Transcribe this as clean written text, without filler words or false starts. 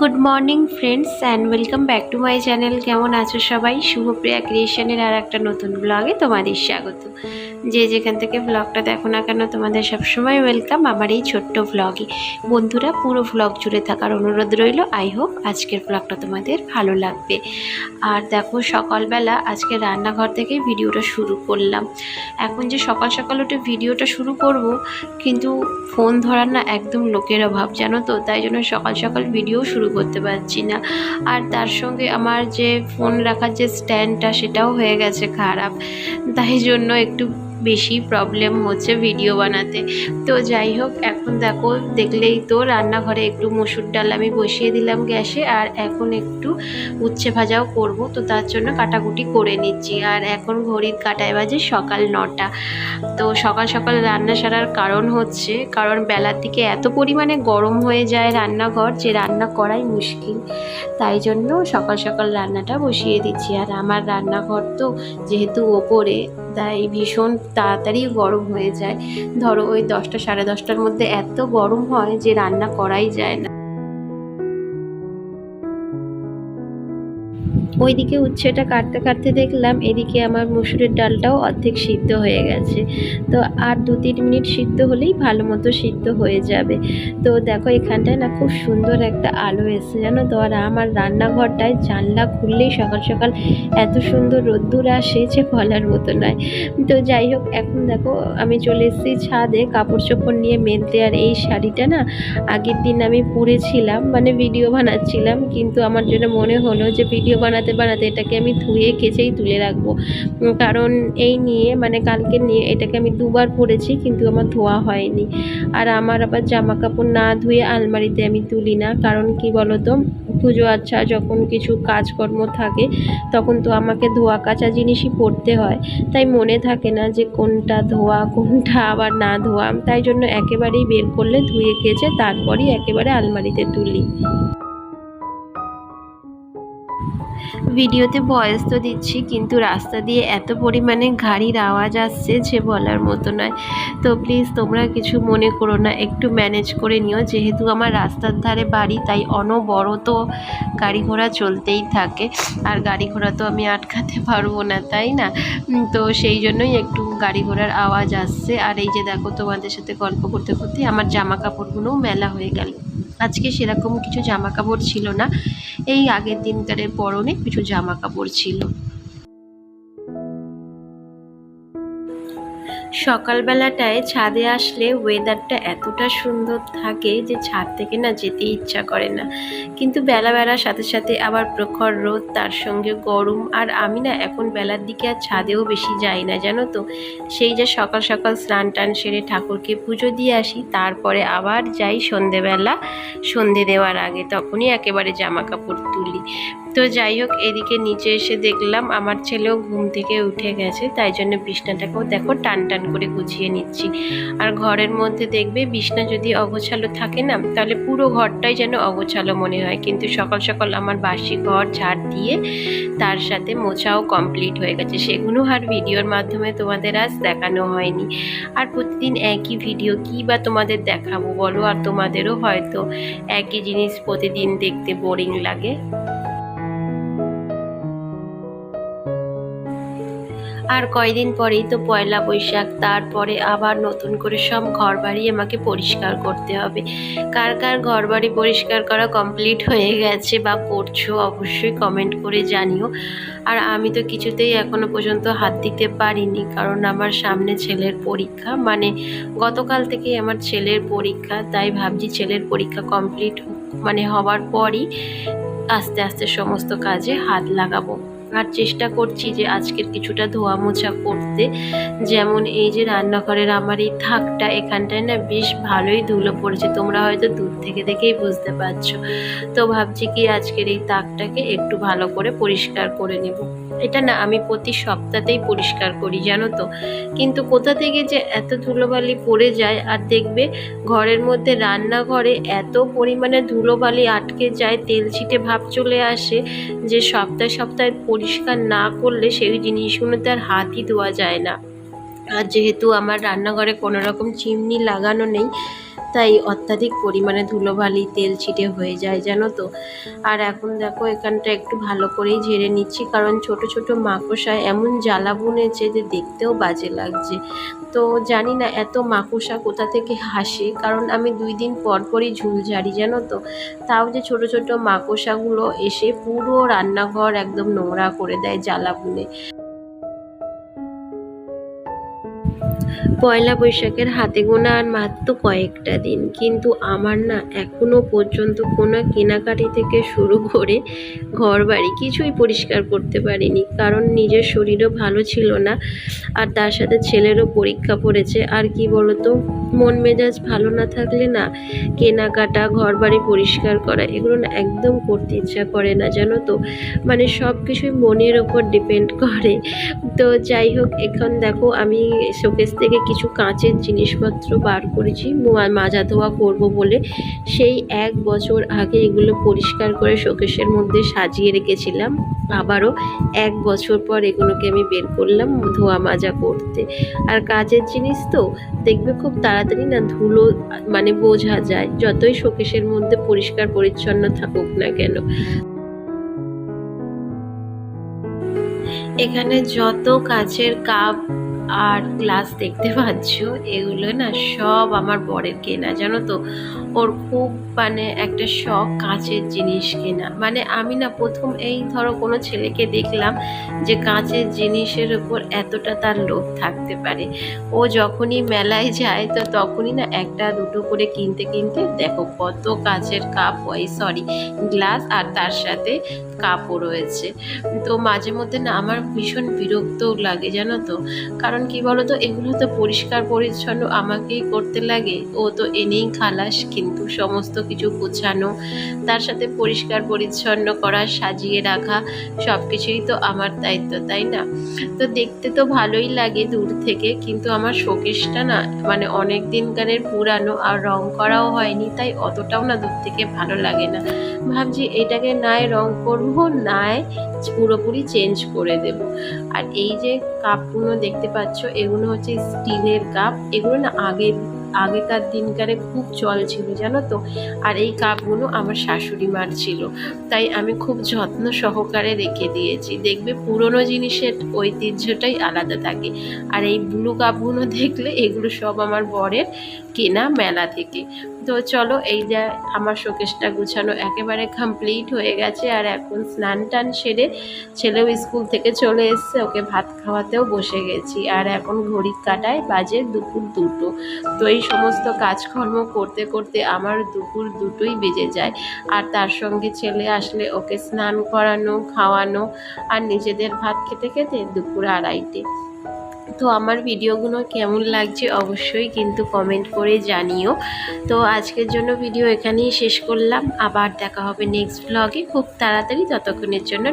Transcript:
Good morning friends and welcome back to my channel. কেমন আছো সবাই? শুভপ্রিয়া ক্রিয়েশনের আর একটা নতুন ব্লগে তোমাদের স্বাগত। যে যেখান থেকে ব্লগটা দেখো না কেন, তোমাদের সবসময় ওয়েলকাম আমার এই ছোট্ট ব্লগে। বন্ধুরা, পুরো ব্লগ জুড়ে থাকার অনুরোধ রইল। আই হোপ আজকের ব্লগটা তোমাদের ভালো লাগবে। আর দেখো, সকালবেলা আজকে রান্নাঘর থেকে ভিডিওটা শুরু করলাম। এখন যে সকাল সকাল উঠে ভিডিওটা শুরু করব, কিন্তু ফোন ধরার না একদম লোকের অভাব, জানো তো। তাই জন্য সকাল সকাল ভিডিও শুরু করতে পারছি না। আর তার সঙ্গে আমার যে ফোন রাখার যে স্ট্যান্ডটা, সেটাও হয়ে গেছে খারাপ। তাই জন্য একটু বেশি প্রবলেম হচ্ছে ভিডিও বানাতে। তো যাই হোক, এখন দেখো, দেখলেই তো রান্নাঘরে একটু মসুর ডাল আমি বসিয়ে দিলাম গ্যাসে। আর এখন একটু উচ্ছে ভাজাও করব, তো তার জন্য কাটাকুটি করে নিচ্ছি। আর এখন ঘড়ির কাঁটায় বাজে সকাল 9টা। তো সকাল সকাল রান্না সারার কারণ হচ্ছে, কারণ বেলার দিকে এত পরিমাণে গরম হয়ে যায় রান্নাঘর যে রান্না করাই মুশকিল। তাই জন্য সকাল সকাল রান্নাটা বসিয়ে দিচ্ছি। আর আমার রান্নাঘর তো যেহেতু ওপরে, তাই ভীষণ তাড়াতাড়ি গরম হয়ে যায়। ধরো ওই 10টা সাড়ে 10টার মধ্যে এত গরম হয় যে রান্না করাই যায় না। ওইদিকে উচ্ছেটা কাটতে কাটতে দেখলাম এদিকে আমার মসুরের ডালটাও অর্ধেক সিদ্ধ হয়ে গেছে। তো আর 2-3 মিনিট সিদ্ধ হলেই ভালো মতো সিদ্ধ হয়ে যাবে। তো দেখো, এখানটায় না খুব সুন্দর একটা আলো এসছে, জানো তো। আর আমার রান্নাঘরটায় জানলা খুললেই সকাল সকাল এত সুন্দর রোদ্দুর আসে যে বলার মতো নয়। তো যাই হোক, এখন দেখো আমি চলে এসেছি ছাদে কাপড় চোপড় নিয়ে মেলতে। আর এই শাড়িটা না আগের দিন আমি পরেছিলাম, মানে ভিডিও বানাচ্ছিলাম, কিন্তু আমার জন্য মনে হলো যে ভিডিও বানাতে বানাতে এটাকে আমি ধুয়ে কেচেই তুলে রাখবো। কারণ এই নিয়ে, মানে কালকে নিয়ে এটাকে আমি 2বার পরেছি, কিন্তু আমার ধোয়া হয়নি। আর আমার আবার জামা কাপড় না ধুয়ে আলমারিতে আমি তুলি না। কারণ কি বলতো, পুজো আচ্ছা যখন কিছু কাজকর্ম থাকে, তখন তো আমাকে ধোয়া কাচা জিনিসই পরতে হয়। তাই মনে থাকে না যে কোনটা ধোয়া কোনটা আবার না ধোয়া। তাই জন্য একেবারেই বের করলে ধুয়ে কেচে তারপরই একেবারে আলমারিতে তুলি। ভিডিওতে ভয়েস তো দিচ্ছি, কিন্তু রাস্তা দিয়ে এত পরিমাণে গাড়ির আওয়াজ আসছে যে বলার মতো নয়। তো প্লিজ তোমরা কিছু মনে করো না, একটু ম্যানেজ করে নিও। যেহেতু আমার রাস্তার ধারে বাড়ি, তাই অনবরত গাড়ি ঘোড়া চলতেই থাকে। আর গাড়ি ঘোড়া তো আমি আটকাতে পারবো না, তাই না? তো সেই জন্যই একটু গাড়ি ঘোড়ার আওয়াজ আসছে। আর এই যে দেখো, তোমাদের সাথে গল্প করতে করতে আমার জামা কাপড়গুলোও মেলা হয়ে গেল। আজকে সেরকম কিছু জামা কাপড় ছিল না, এই আগের দিনকারের পরনে কিছু জামা কাপড় ছিল। সকালবেলাটায় ছাদে আসলে ওয়েদারটা এতটা সুন্দর থাকে যে ছাদ থেকে না যেতে ইচ্ছা করে না। কিন্তু বেলা বেলার সাথে সাথে আবার প্রখর রোদ, তার সঙ্গে গরম। আর আমি না এখন বেলার দিকে আর ছাদেও বেশি যাই না, জানো তো। সেই যে সকাল সকাল স্নান টান সেরে ঠাকুরকে পুজো দিয়ে আসি, তারপরে আবার যাই সন্ধেবেলা, সন্ধে দেওয়ার আগে তখনই একেবারে জামা কাপড় তুলি। তো যাই হোক, এদিকে নিচে এসে দেখলাম আমার ছেলেও ঘুম থেকে উঠে গেছে। তাই জন্য বিছনাটাকেও দেখো টান টান করে গুছিয়ে নিচ্ছি। আর ঘরের মধ্যে দেখবে বিছনা যদি অগোছালো থাকে না, তাহলে পুরো ঘরটাই যেন অগোছালো মনে হয়। কিন্তু সকাল সকাল আমার বাসি ঘর ঝাড় দিয়ে তার সাথে মোছাও কমপ্লিট হয়ে গেছে। সেগুলো আর ভিডিওর মাধ্যমে তোমাদের আজ দেখানো হয়নি। আর প্রতিদিন একই ভিডিও কী বা তোমাদের দেখাবো বলো? আর তোমাদেরও হয়তো একই জিনিস প্রতিদিন দেখতে বোরিং লাগে। আর কয়দিন পরেই তো পয়লা বৈশাখ, তারপরে আবার নতুন করে সব ঘর বাড়ি আমাকে পরিষ্কার করতে হবে। কার কার ঘর বাড়ি পরিষ্কার করা কমপ্লিট হয়ে গেছে বা করছো, অবশ্যই কমেন্ট করে জানিও। আর আমি তো কিছুতেই এখনো পর্যন্ত হাত দিতে পারিনি, কারণ আমার সামনে ছেলের পরীক্ষা, মানে গতকাল থেকেই আমার ছেলের পরীক্ষা। তাই ভাবছি ছেলের পরীক্ষা কমপ্লিট মানে হবার পরই আস্তে আস্তে সমস্ত কাজে হাত লাগাবো। আর চেষ্টা করছি যে আজকের কিছুটা ধোয়া মোছা করতে। যেমন এই যে রান্নাঘরের আমার এই থাকটা, এখানটায় না বেশ ভালোই ধুলো পড়েছে, তোমরা হয়তো দূর থেকে দেখেই বুঝতে পারছো। তো ভাবছি কি আজকের এই তাকটাকে একটু ভালো করে পরিষ্কার করে নেব। এটা না আমি প্রতি সপ্তাহতেই পরিষ্কার করি, জানো তো। কিন্তু কোথা থেকে যে এত ধুলোবালি পড়ে যায়। আর দেখবে ঘরের মধ্যে, রান্নাঘরে এত পরিমাণে ধুলোবালি আটকে যায়, তেল ছিটে ভাব চলে আসে, যে সপ্তাহে সপ্তাহে পরিষ্কার না করলে সেই জিনিসগুলোতে আর হাতই ধোয়া যায় না। আর যেহেতু আমার রান্নাঘরে কোনো রকম চিমনি লাগানো নেই, তাই অত্যাধিক পরিমাণে ধুলোবালি তেল ছিটে হয়ে যায় জানো তো। আর এখন দেখো এখানটা একটু ভালো করেই ঝেড়ে নিচ্ছি, কারণ ছোট ছোট মাকড়সায় এমন জ্বালা বুনেছে যে দেখতেও বাজে লাগছে। তো জানি না এত মাকড়সা কোথা থেকে হাসে, কারণ আমি 2 দিন পর পরই ঝুল ঝাড়ি জানো তো। তাও যে ছোট ছোট মাকড়সাগুলো এসে পুরো রান্নাঘর একদম নোংরা করে দেয় জ্বালা বুনে। পয়লা বৈশাখের হাতে গোনা আর মাত্র কয়েকটা দিন, কিন্তু আমার না এখনো পর্যন্ত কোনো কেনাকাটি থেকে শুরু করে ঘর বাড়ি কিছুই পরিষ্কার করতে পারিনি, কারণ নিজের শরীরও ভালো ছিল না, আর তার সাথে ছেলেরও পরীক্ষা পড়েছে। আর কি বলতো, মন মেজাজ ভালো না থাকলে না কেনাকাটা ঘর বাড়ি পরিষ্কার করা এগুলো না একদম করতে ইচ্ছা করে না জানো তো। মানে সব কিছুই মনের ওপর ডিপেন্ড করে। তো যাই হোক, এখন দেখো আমি শোকেস থেকে কিছু কাঁচের জিনিসপত্র বার করেছি মাজা ধোয়া করবো বলে। সেই 1 বছর আগে এগুলো পরিষ্কার করে শোকেসের মধ্যে সাজিয়ে রেখেছিলাম, আবারও 1 বছর পর এগুলোকে আমি বের করলাম ধোয়া মাজা করতে। আর কাচের জিনিস তো দেখবে খুব তাড়াতাড়ি না ধুলো মানে বোঝা যায়, যতই শোকেসের মধ্যে পরিষ্কার পরিচ্ছন্ন থাকুক না কেন। এখানে যত কাচের কাপ আর গ্লাস দেখতে পাচ্ছ, এগুলো না সব আমার বরের কেনা জানো তো। ওর খুব মানে একটা শখ কাচের জিনিস কেনা। মানে আমি না প্রথম এই ধরো কোনো ছেলেকে দেখলাম যে কাচের জিনিসের উপর এতটা তার লোভ থাকতে পারে। ও যখনই মেলায় যায় তো তখনই না একটা দুটো করে কিনতে কিনতে দেখো কত কাচের কাপ, গ্লাস, আর তার সাথে কাপও রয়েছে। তো মাঝে মধ্যে না আমার ভীষণ বিরক্তও লাগে জানো তো, কারণ কি বলতো এগুলো তো পরিষ্কার পরিচ্ছন্ন আমাকেই করতে লাগে। ও তো এনেই খালাস, কিন্তু সমস্ত কিছু গোছানো, তার সাথে পরিষ্কার পরিচ্ছন্ন করা, সাজিয়ে রাখা সব কিছুই তো আমার দায়িত্ব, তাই না? তো দেখতে তো ভালোই লাগে দূর থেকে, কিন্তু আমার শোকেসটা না মানে অনেক দিনকারের পুরানো, আর রং করাও হয়নি, তাই অতটাও না দূর থেকে ভালো লাগে না। ভাবছি এটাকে নায় রং করবো, নায় পুরোপুরি চেঞ্জ করে দেব। আর এই যে কাপগুলো দেখতে পাচ্ছ, এগুলো হচ্ছে স্টিলের কাপ। এগুলো না আগেকার দিনকারে খুব চল ছিল জানো তো। আর এই কাপগুলো আমার শাশুড়ি মার ছিল, তাই আমি খুব যত্ন সহকারে রেখে দিয়েছি। দেখবে পুরনো জিনিসের ঐতিহ্যটাই আলাদা থাকে। আর এই ব্লু কাপগুলো দেখলে এগুলো সব আমার বরের কেনা মেলা থেকে। তো চলো, এই যে আমার শোকেসটা গুছানো একেবারে কমপ্লিট হয়ে গেছে। আর এখন স্নান টান সেরে ছেলেও স্কুল থেকে চলে এসছে, ওকে ভাত খাওয়াতেও বসে গেছি। আর এখন ঘড়ির কাঁটায় বাজে দুপুর 2টো। তো এই সমস্ত কাজকর্ম করতে করতে আমার দুপুর 2টোই বেজে যায়। আর তার সঙ্গে ছেলে আসলে ওকে স্নান করানো, খাওয়ানো, আর নিজেদের ভাত খেতে খেতে দুপুর 2:30। তো আমার ভিডিওগুলো কেমন লাগছে অবশ্যই কিন্তু কমেন্ট করে জানিও। তো আজকের জন্য ভিডিও এখানেই শেষ করলাম, আবার দেখা হবে নেক্সট ব্লগে খুব তাড়াতাড়ি। ততক্ষণের জন্য